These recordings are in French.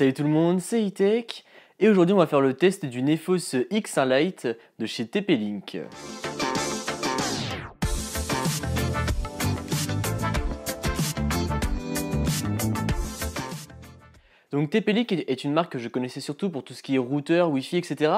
Salut tout le monde, c'est E-Tech et aujourd'hui on va faire le test du Nefos X1 Lite de chez TP-Link. Donc TP-Link est une marque que je connaissais surtout pour tout ce qui est routeur, Wi-Fi, etc.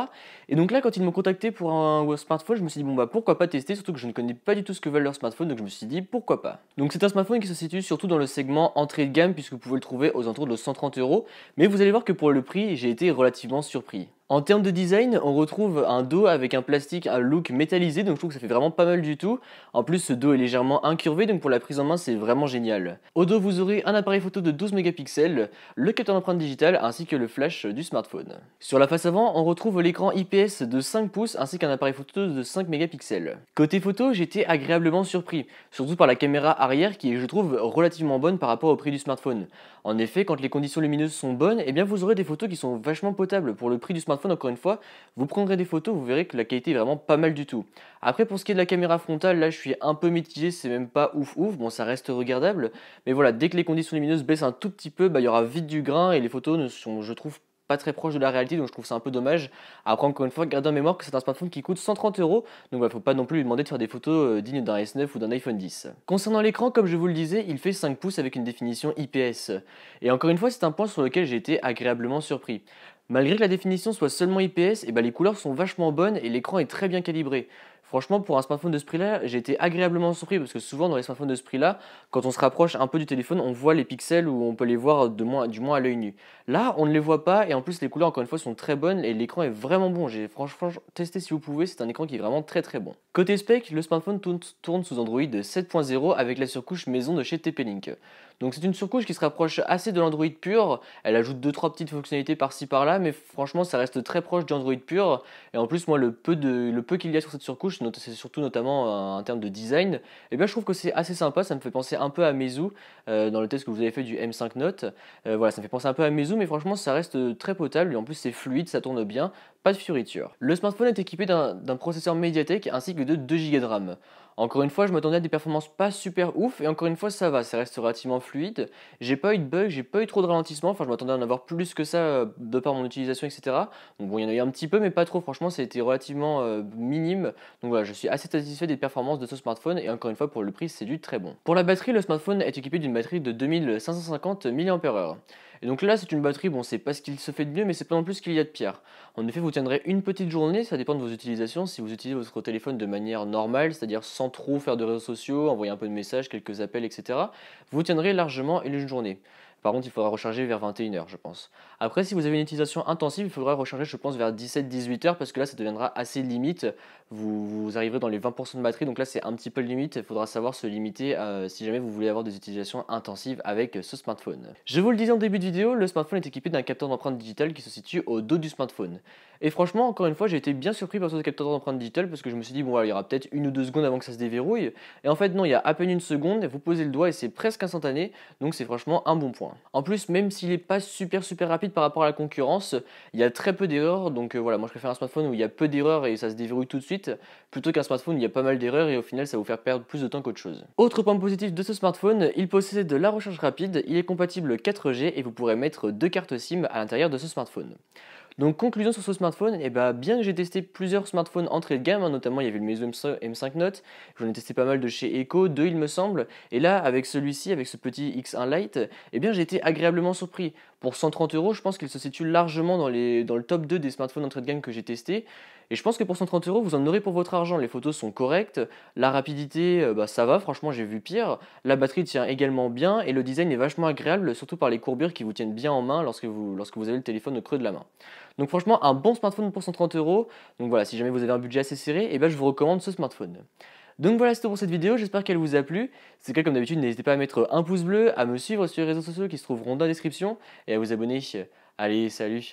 Et donc là, quand ils m'ont contacté pour un smartphone, je me suis dit bon bah pourquoi pas tester, surtout que je ne connais pas du tout ce que veulent leurs smartphones, donc je me suis dit pourquoi pas. Donc c'est un smartphone qui se situe surtout dans le segment entrée de gamme puisque vous pouvez le trouver aux alentours de 130 €, mais vous allez voir que pour le prix, j'ai été relativement surpris. En termes de design, on retrouve un dos avec un plastique, un look métallisé, donc je trouve que ça fait vraiment pas mal du tout. En plus, ce dos est légèrement incurvé, donc pour la prise en main, c'est vraiment génial. Au dos, vous aurez un appareil photo de 12 mégapixels, le capteur d'empreinte digitale ainsi que le flash du smartphone. Sur la face avant, on retrouve l'écran IPS de 5 pouces ainsi qu'un appareil photo de 5 mégapixels. Côté photo, j'ai été agréablement surpris, surtout par la caméra arrière qui est, je trouve, relativement bonne par rapport au prix du smartphone. En effet, quand les conditions lumineuses sont bonnes, eh bien vous aurez des photos qui sont vachement potables. Pour le prix du smartphone, encore une fois, vous prendrez des photos, vous verrez que la qualité est vraiment pas mal du tout. Après, pour ce qui est de la caméra frontale, là je suis un peu mitigé, c'est même pas ouf ouf, bon ça reste regardable, mais voilà, dès que les conditions lumineuses baissent un tout petit peu, il y aura vite du grain et les photos ne sont, je trouve, pas très proches de la réalité, donc je trouve ça un peu dommage. Après, encore une fois, gardez en mémoire que c'est un smartphone qui coûte 130 €, donc il ne faut pas non plus lui demander de faire des photos dignes d'un S9 ou d'un iPhone X. Concernant l'écran, comme je vous le disais, il fait 5 pouces avec une définition IPS. Et encore une fois, c'est un point sur lequel j'ai été agréablement surpris. Malgré que la définition soit seulement IPS, les couleurs sont vachement bonnes et l'écran est très bien calibré. Franchement, pour un smartphone de ce prix-là, j'ai été agréablement surpris parce que souvent dans les smartphones de ce prix-là, quand on se rapproche un peu du téléphone, on voit les pixels ou on peut les voir du moins à l'œil nu. Là, on ne les voit pas et en plus les couleurs encore une fois sont très bonnes et l'écran est vraiment bon. J'ai franchement testé si vous pouvez, c'est un écran qui est vraiment très très bon. Côté spec, le smartphone tourne sous Android 7.0 avec la surcouche maison de chez TP-Link. Donc c'est une surcouche qui se rapproche assez de l'Android pur, elle ajoute 2-3 petites fonctionnalités par-ci par-là, mais franchement ça reste très proche du Android pur, et en plus moi le peu qu'il y a sur cette surcouche, c'est surtout notamment en termes de design, et bien je trouve que c'est assez sympa, ça me fait penser un peu à Meizu, dans le test que vous avez fait du M5 Note, voilà ça me fait penser un peu à Meizu, mais franchement ça reste très potable, et en plus c'est fluide, ça tourne bien, pas de fioritures. Le smartphone est équipé d'un processeur Mediatek ainsi que de 2 Go de RAM. Encore une fois, je m'attendais à des performances pas super ouf, et encore une fois, ça va, ça reste relativement fluide. J'ai pas eu de bug, j'ai pas eu trop de ralentissement, enfin, je m'attendais à en avoir plus que ça de par mon utilisation, etc. Donc, bon, il y en a eu un petit peu, mais pas trop, franchement, ça a été relativement minime. Donc, voilà, je suis assez satisfait des performances de ce smartphone, et encore une fois, pour le prix, c'est du très bon. Pour la batterie, le smartphone est équipé d'une batterie de 2550 mAh. Et donc là, c'est une batterie, bon, c'est pas ce qu'il se fait de mieux, mais c'est pas non plus ce qu'il y a de pire. En effet, vous tiendrez une petite journée, ça dépend de vos utilisations. Si vous utilisez votre téléphone de manière normale, c'est-à-dire sans trop faire de réseaux sociaux, envoyer un peu de messages, quelques appels, etc., vous tiendrez largement une journée. Par contre, il faudra recharger vers 21 h, je pense. Après, si vous avez une utilisation intensive, il faudra recharger, je pense, vers 17-18 h, parce que là, ça deviendra assez limite. Vous arriverez dans les 20% de batterie, donc là, c'est un petit peu limite. Il faudra savoir se limiter si jamais vous voulez avoir des utilisations intensives avec ce smartphone. Je vous le disais en début de vidéo, le smartphone est équipé d'un capteur d'empreinte digitale qui se situe au dos du smartphone. Et franchement, encore une fois, j'ai été bien surpris par ce capteur d'empreinte digitale parce que je me suis dit, bon, voilà, il y aura peut-être 1 ou 2 secondes avant que ça se déverrouille. Et en fait, non, il y a à peine une seconde, vous posez le doigt et c'est presque instantané, donc c'est franchement un bon point. En plus, même s'il n'est pas super rapide par rapport à la concurrence, il y a très peu d'erreurs, donc voilà, moi je préfère un smartphone où il y a peu d'erreurs et ça se déverrouille tout de suite, plutôt qu'un smartphone où il y a pas mal d'erreurs et au final ça va vous faire perdre plus de temps qu'autre chose. Autre point positif de ce smartphone, il possède de la recharge rapide, il est compatible 4G et vous pourrez mettre 2 cartes SIM à l'intérieur de ce smartphone. Donc conclusion sur ce smartphone, bien que j'ai testé plusieurs smartphones entrée de gamme, notamment il y avait le Meizu M5 Note, j'en ai testé pas mal de chez Echo, 2 il me semble, et là avec celui-ci, avec ce petit X1 Lite, j'ai été agréablement surpris. Pour 130 €, je pense qu'il se situe largement dans le top 2 des smartphones entrée de gamme que j'ai testé, et je pense que pour 130 €, vous en aurez pour votre argent. Les photos sont correctes, la rapidité, ça va, franchement j'ai vu pire, la batterie tient également bien, et le design est vachement agréable, surtout par les courbures qui vous tiennent bien en main lorsque vous avez le téléphone au creux de la main. Donc franchement, un bon smartphone pour 130 €. Donc voilà, si jamais vous avez un budget assez serré, je vous recommande ce smartphone. Donc voilà, c'est tout pour cette vidéo, j'espère qu'elle vous a plu. Si c'est le cas, comme d'habitude, n'hésitez pas à mettre un pouce bleu, à me suivre sur les réseaux sociaux qui se trouveront dans la description et à vous abonner. Allez, salut!